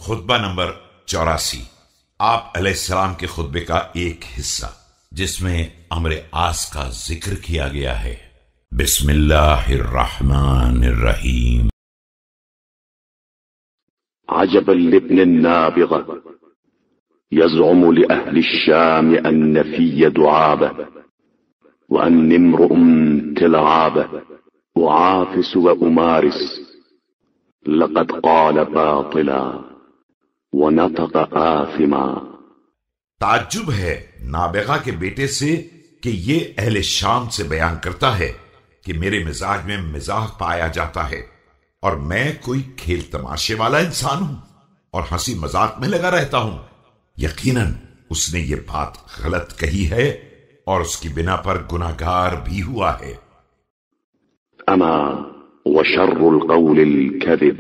خطبہ نمبر 84 آپ علیہ السلام کے خطبے کا ایک حصہ جس میں امر آس کا ذکر کیا گیا ہے۔ بسم اللہ الرحمن الرحیم۔ عجبا لابن النابغة يزعم لأهل الشام أن في دعابة وأن امرؤ تلعابة أعافس وأمارس لقد قال باطلا ونطق آثما۔ تعجب ہے نابغہ کے بیٹے سے کہ یہ اہل شام سے بیان کرتا ہے کہ میرے مزاج میں مزاح پایا جاتا ہے اور میں کوئی کھیل تماشے والا انسان ہوں اور ہنسی مذاق میں لگا رہتا ہوں۔ یقیناً اس نے یہ بات غلط کہی ہے اور اس کی بنا پر گناہگار بھی ہوا ہے۔ اما وشر القول الكذب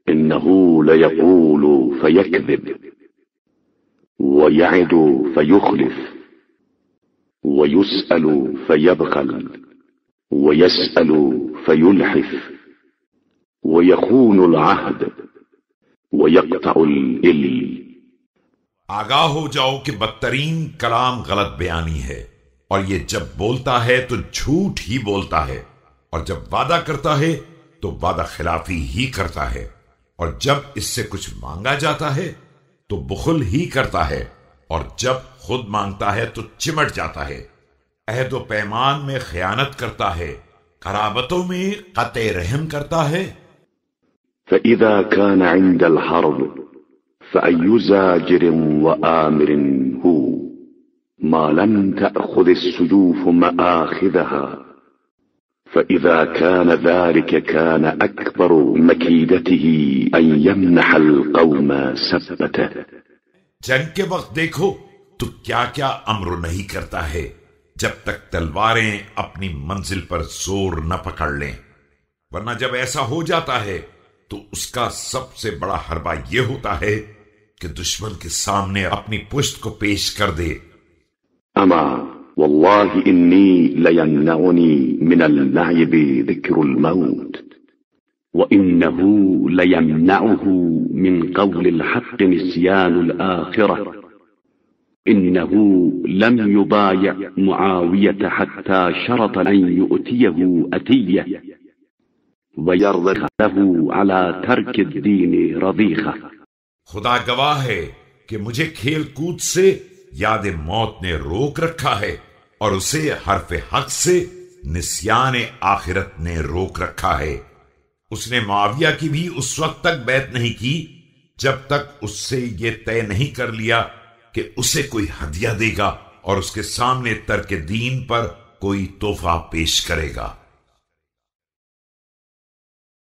انه ليقول فيكذب ويعد فيخلف ويسأل فيبخل ويسأل فيلحف ويخون العهد ويقطع الإل۔ آگاہ ہو جاؤ کہ بدترین کلام غلط بیانی ہے، اور یہ جب بولتا ہے تو جھوٹ ہی بولتا ہے، اور جب وعدہ کرتا ہے تو وعدہ خلافی ہی کرتا ہے، اور جب اس سے کچھ مانگا جاتا ہے تو بخل ہی کرتا ہے، اور جب خود مانگتا ہے تو چمٹ جاتا ہے، عہد و پیمان میں خیانت کرتا ہے، قرابتوں میں قطع رحم کرتا ہے۔ فإذا كان عند الحرب فأي زاجر وآمر هو ما لم تأخذ السيوف مآخذها، فإذا كان ذلك كان أكبر مكيدته أن يمنح القوم سبته۔ جنگ کے وقت دیکھو تو کیا کیا امر نہیں کرتا ہے جب تک تلواریں اپنی منزل پر زور نہ پکڑ لیں، ورنہ جب ایسا ہو جاتا ہے تو اس کا سب سے بڑا حربہ یہ ہوتا ہے کہ دشمن کے سامنے اپنی پشت کو پیش کر دے۔ اما والله انی لینعنی من اللعب ذکر الموت وانه لیمنعه من قول الحق نسیان الآخرة، انه لم يبايع معاوية حتى شرط ان يؤتيه أتية ويرضخ له على ترك الدين رضيخة۔ خدا گواہ ہے کہ مجھے کھیل کود سے یاد موت نے روک رکھا ہے، اور اسے حرف حق سے نسیان آخرت نے روک رکھا ہے۔ اس نے معاویہ کی بھی اس وقت تک بیعت نہیں کی جب تک اس سے یہ طے نہیں کر لیا کہ اسے کوئی ہدیہ دے گا اور اس کے سامنے ترک دین پر کوئی تحفہ پیش کرے گا۔